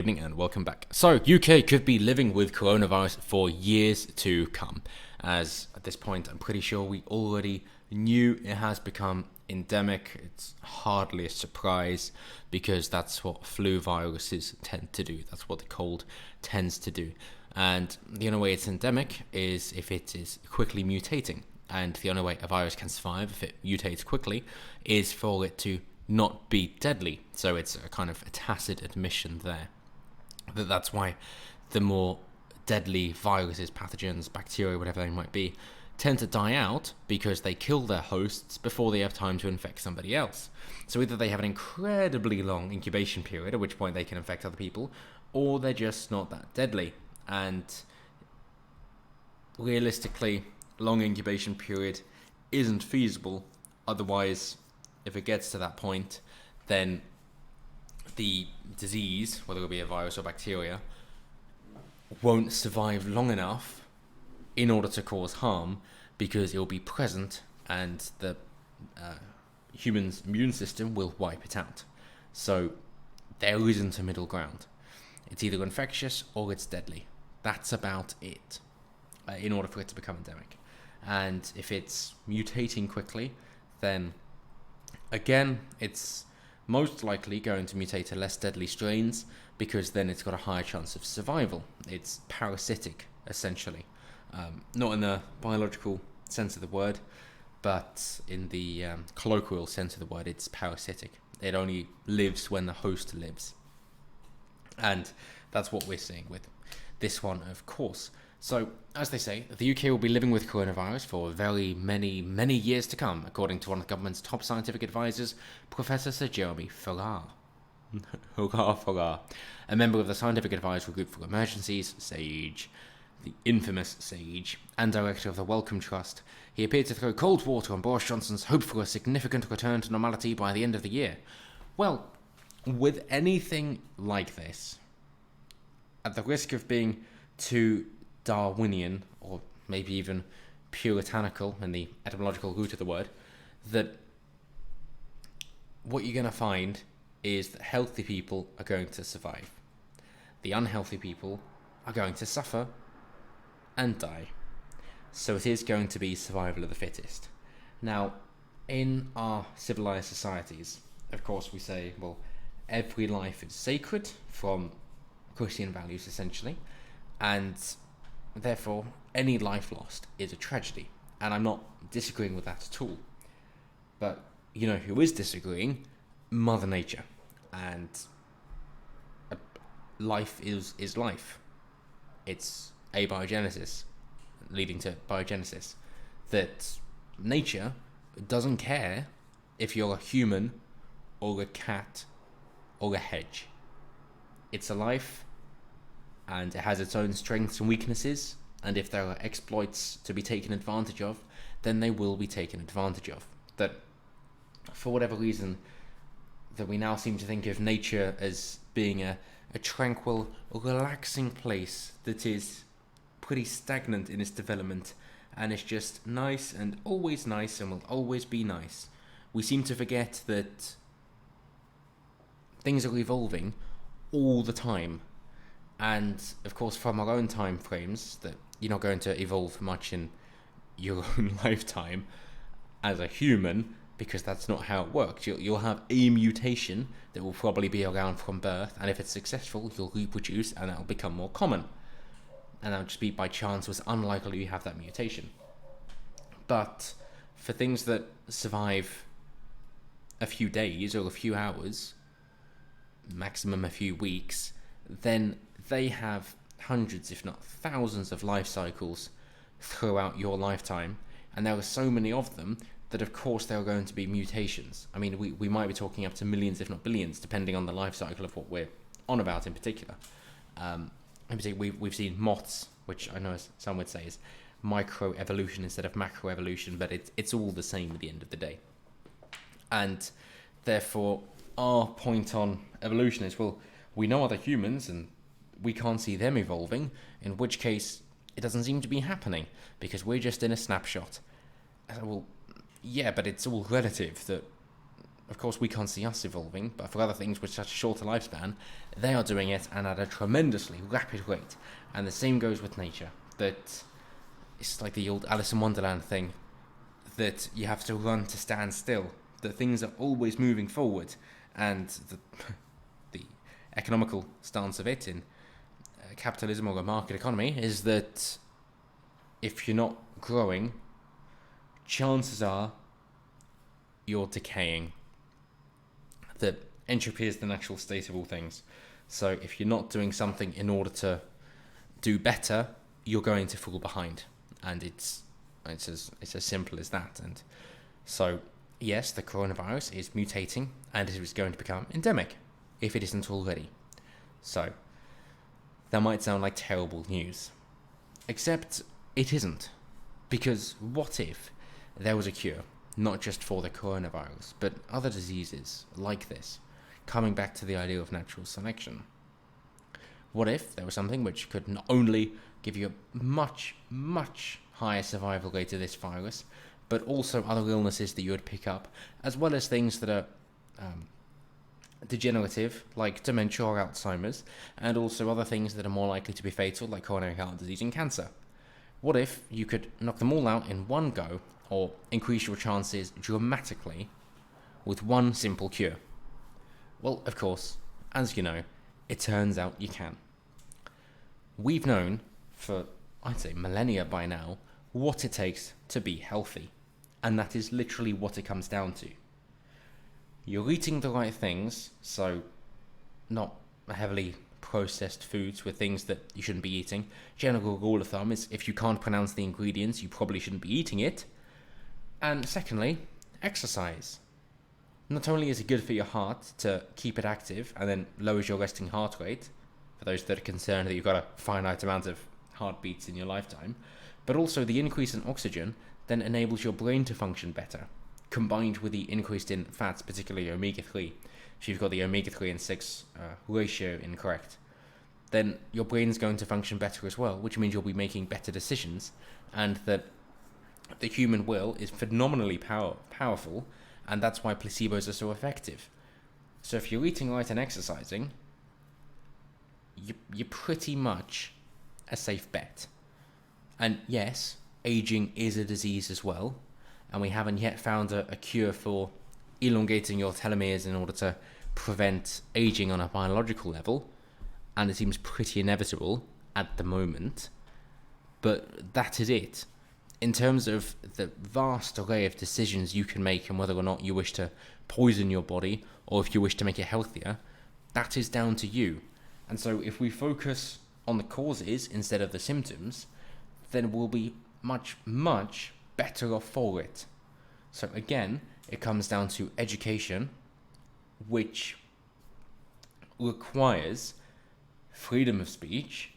Evening and welcome back. So, UK could be living with coronavirus for years to come, as at this point I'm pretty sure we already knew it has become endemic. It's hardly a surprise because that's what flu viruses tend to do. That's what the cold tends to do. And the only way it's endemic is if it is quickly mutating. And the only way a virus can survive if it mutates quickly is for it to not be deadly. So it's a kind of a tacit admission there. That's why the more deadly viruses, pathogens, bacteria, whatever they might be, tend to die out because they kill their hosts before they have time to infect somebody else. So either they have an incredibly long incubation period, at which point they can infect other people, or they're just not that deadly. And realistically, long incubation period isn't feasible. Otherwise, if it gets to that point, then the disease, whether it be a virus or bacteria, won't survive long enough in order to cause harm because it will be present and the human's immune system will wipe it out. So there isn't a middle ground. It's either infectious or it's deadly. That's about it in order for it to become endemic. And if it's mutating quickly, then again, it's most likely going to mutate to less deadly strains because then it's got a higher chance of survival. It's parasitic, essentially. Not in the biological sense of the word, but in the colloquial sense of the word, it's parasitic. It only lives when the host lives. And that's what we're seeing with this one, of course. So, as they say, the UK will be living with coronavirus for very many, many years to come, according to one of the government's top scientific advisors, Professor Sir Jeremy Farrar. Farrar, a member of the Scientific Advisory Group for Emergencies, SAGE, the infamous SAGE, and director of the Wellcome Trust. He appeared to throw cold water on Boris Johnson's hope for a significant return to normality by the end of the year. Well, with anything like this, at the risk of being too Darwinian, or maybe even puritanical in the etymological root of the word, that what you're going to find is that healthy people are going to survive. The unhealthy people are going to suffer and die. So it is going to be survival of the fittest. Now, in our civilized societies, of course we say, well, every life is sacred from Christian values essentially, and therefore, any life lost is a tragedy. And I'm not disagreeing with that at all. But, you know who is disagreeing? Mother Nature. And life is life. It's abiogenesis, leading to biogenesis. That nature doesn't care if you're a human or a cat or a hedge. It's a life, and it has its own strengths and weaknesses, and if there are exploits to be taken advantage of, then they will be taken advantage of. That, for whatever reason, that we now seem to think of nature as being a tranquil, relaxing place that is pretty stagnant in its development, and it's just nice and will always be nice. We seem to forget that things are evolving all the time. And, of course, from our own time frames, that you're not going to evolve much in your own lifetime as a human, because that's not how it works. You'll have a mutation that will probably be around from birth, and if it's successful, you'll reproduce, and that'll become more common. And that'll just be by chance, was unlikely you have that mutation. But for things that survive a few days or a few hours, maximum a few weeks, then they have hundreds, if not thousands, of life cycles throughout your lifetime, and there are so many of them that of course there are going to be mutations. I mean, we might be talking up to millions, if not billions, depending on the life cycle of what we're on about in particular. We've seen moths, which I know some would say is microevolution instead of macroevolution, but it's all the same at the end of the day. And therefore, our point on evolution is, well, we know other humans and we can't see them evolving, in which case it doesn't seem to be happening because we're just in a snapshot. Well, yeah, but it's all relative. That of course, we can't see us evolving, but for other things with such a shorter lifespan, they are doing it and at a tremendously rapid rate. And the same goes with nature. That it's like the old Alice in Wonderland thing, that you have to run to stand still. That things are always moving forward, and the economical stance of it in capitalism or a market economy is that if you're not growing, chances are you're decaying. That entropy is the natural state of all things. So if you're not doing something in order to do better, you're going to fall behind. And it's as simple as that. And so, yes, the coronavirus is mutating and it is going to become endemic, if it isn't already. So, that might sound like terrible news. Except it isn't. Because what if there was a cure? Not just for the coronavirus, but other diseases like this, coming back to the idea of natural selection. What if there was something which could not only give you a much, much higher survival rate of this virus, but also other illnesses that you would pick up, as well as things that are degenerative, like dementia or Alzheimer's, and also other things that are more likely to be fatal, like coronary heart disease and cancer. What if you could knock them all out in one go, or increase your chances dramatically with one simple cure? Well, of course, as you know, it turns out you can. We've known for, I'd say, millennia by now, what it takes to be healthy. And that is literally what it comes down to. You're eating the right things, so not heavily processed foods with things that you shouldn't be eating. General rule of thumb is if you can't pronounce the ingredients, you probably shouldn't be eating it. And secondly, exercise. Not only is it good for your heart to keep it active and then lowers your resting heart rate, for those that are concerned that you've got a finite amount of heartbeats in your lifetime, but also the increase in oxygen then enables your brain to function better, combined with the increase in fats, particularly omega-3. If you've got the omega-3 and 6 ratio incorrect, then your brain's going to function better as well, which means you'll be making better decisions, and that the human will is phenomenally powerful, and that's why placebos are so effective. So if you're eating right and exercising, you're pretty much a safe bet. And yes, aging is a disease as well, and we haven't yet found a cure for elongating your telomeres in order to prevent aging on a biological level, and it seems pretty inevitable at the moment. But that is it. In terms of the vast array of decisions you can make and whether or not you wish to poison your body or if you wish to make it healthier, that is down to you. And so if we focus on the causes instead of the symptoms, then we'll be much, much better off for it. So again, it comes down to education, which requires freedom of speech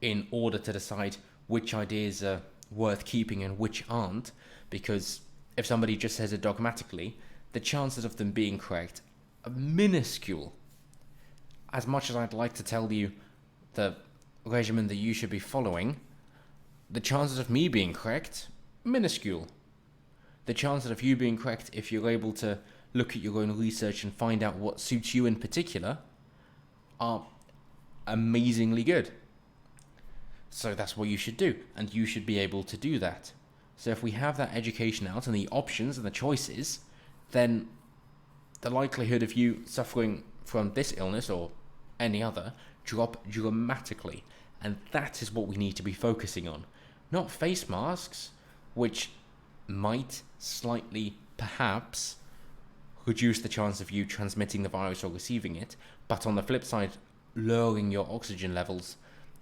in order to decide which ideas are worth keeping and which aren't, because if somebody just says it dogmatically, the chances of them being correct are minuscule. As much as I'd like to tell you the regimen that you should be following, the chances of me being correct, minuscule. The chances of you being correct, if you're able to look at your own research and find out what suits you in particular, are amazingly good. So that's what you should do, and you should be able to do that. So if we have that education out and the options and the choices, then the likelihood of you suffering from this illness or any other drop dramatically. And that is what we need to be focusing on. Not face masks, which might slightly, perhaps, reduce the chance of you transmitting the virus or receiving it, but on the flip side, lowering your oxygen levels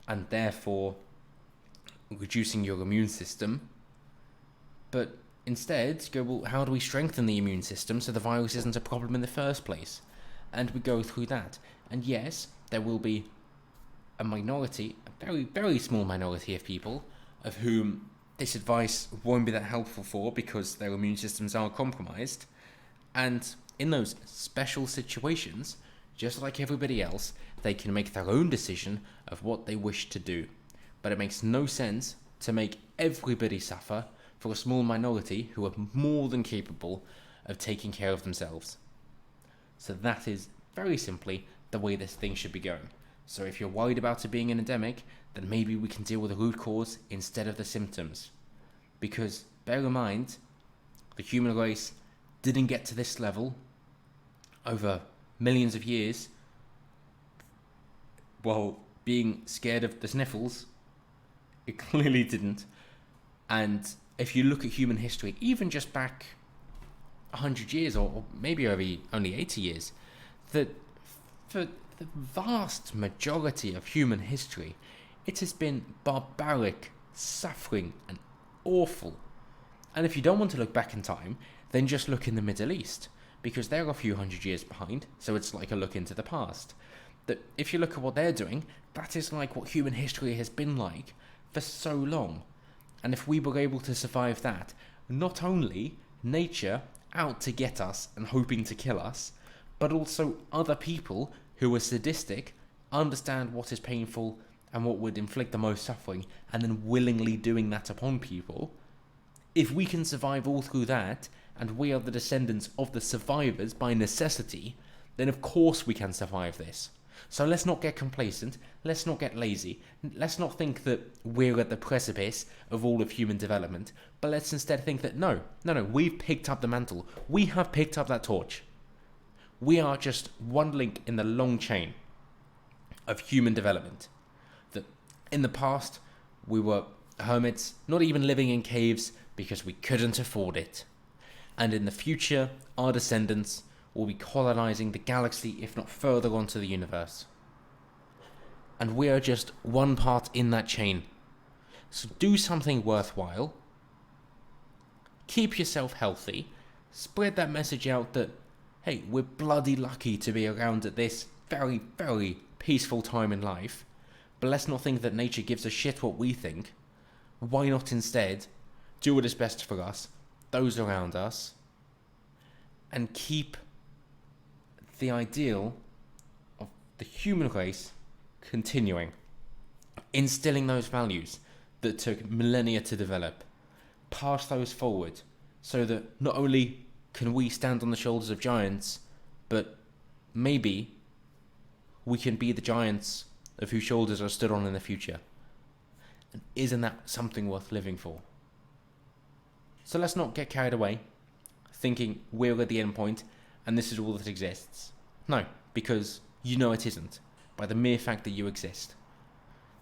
and therefore reducing your immune system. But instead, go, well, how do we strengthen the immune system so the virus isn't a problem in the first place? And we go through that. And yes, there will be a minority, a very, very small minority of people of whom this advice won't be that helpful for because their immune systems are compromised. And in those special situations, just like everybody else, they can make their own decision of what they wish to do. But it makes no sense to make everybody suffer for a small minority who are more than capable of taking care of themselves. So that is very simply the way this thing should be going. So if you're worried about it being an endemic, then maybe we can deal with the root cause instead of the symptoms. Because bear in mind, the human race didn't get to this level over millions of years while being scared of the sniffles. It clearly didn't. And if you look at human history, even just back 100 years or maybe only 80 years, that for the vast majority of human history, it has been barbaric, suffering, and awful. And if you don't want to look back in time, then just look in the Middle East, because they're a few hundred years behind, so it's like a look into the past. That if you look at what they're doing, that is like what human history has been like for so long. And if we were able to survive that, not only nature out to get us and hoping to kill us, but also other people who are sadistic, understand what is painful and what would inflict the most suffering, and then willingly doing that upon people. If we can survive all through that, and we are the descendants of the survivors by necessity, then of course we can survive this. So let's not get complacent, let's not get lazy, let's not think that we're at the precipice of all of human development, but let's instead think that no, we've picked up the mantle, we have picked up that torch. We are just one link in the long chain of human development. That in the past, we were hermits, not even living in caves because we couldn't afford it. And in the future, our descendants will be colonizing the galaxy, if not further onto the universe. And we are just one part in that chain. So do something worthwhile. Keep yourself healthy. Spread that message out that, hey, we're bloody lucky to be around at this very, very peaceful time in life. But let's not think that nature gives a shit what we think. Why not instead do what is best for us, those around us, and keep the ideal of the human race continuing, instilling those values that took millennia to develop, pass those forward, so that not only can we stand on the shoulders of giants, but maybe we can be the giants of whose shoulders are stood on in the future. And isn't that something worth living for? So let's not get carried away, thinking we're at the end point and this is all that exists. No, because you know it isn't, by the mere fact that you exist.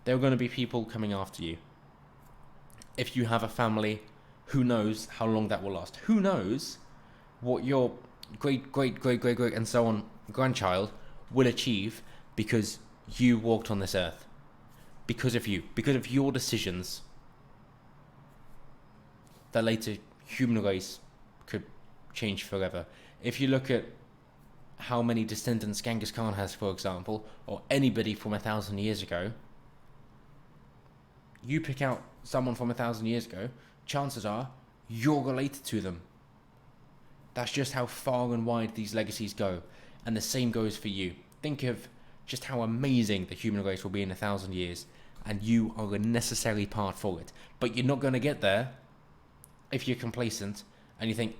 There are going to be people coming after you. If you have a family, who knows how long that will last? Who knows what your great and so on grandchild will achieve because you walked on this earth? Because of you, because of your decisions, the later human race could change forever. If you look at how many descendants Genghis Khan has, for example, or anybody from 1,000 years ago, you pick out someone from 1,000 years ago, chances are you're related to them. That's just how far and wide these legacies go. And the same goes for you. Think of just how amazing the human race will be in 1,000 years, and you are a necessary part for it. But you're not going to get there if you're complacent and you think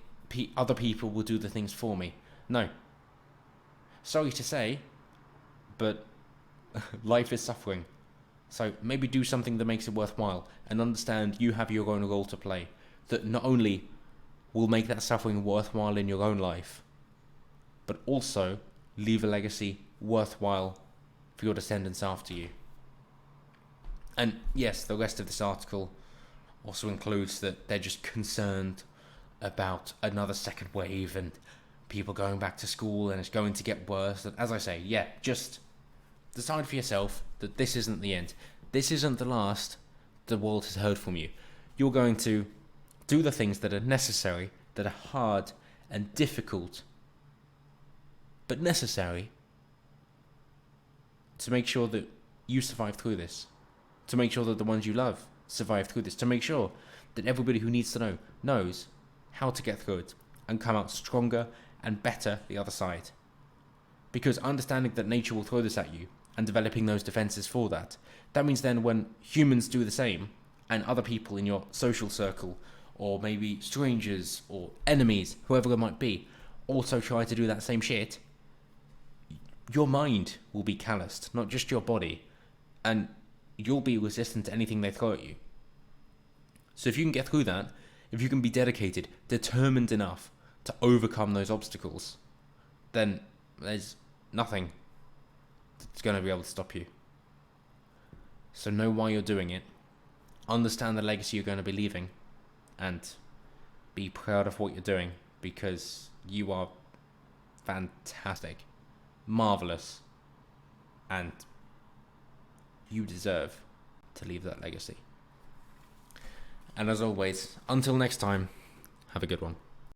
other people will do the things for me. No. Sorry to say, but life is suffering. So maybe do something that makes it worthwhile and understand you have your own role to play, that not only will make that suffering worthwhile in your own life, but also leave a legacy worthwhile for your descendants after you. And yes, the rest of this article also includes that they're just concerned about another second wave and people going back to school and it's going to get worse. And as I say, yeah, just decide for yourself that this isn't the end. This isn't the last the world has heard from you. You're going to do the things that are necessary, that are hard and difficult, but necessary to make sure that you survive through this, to make sure that the ones you love survive through this, to make sure that everybody who needs to know knows how to get through it and come out stronger and better the other side. Because understanding that nature will throw this at you and developing those defenses for that, that means then when humans do the same and other people in your social circle or maybe strangers or enemies, whoever it might be, also try to do that same shit, your mind will be calloused, not just your body, and you'll be resistant to anything they throw at you. So if you can get through that, if you can be dedicated, determined enough to overcome those obstacles, then there's nothing that's going to be able to stop you. So know why you're doing it, understand the legacy you're going to be leaving, and be proud of what you're doing, because you are fantastic, marvelous, and you deserve to leave that legacy. And as always, until next time, have a good one.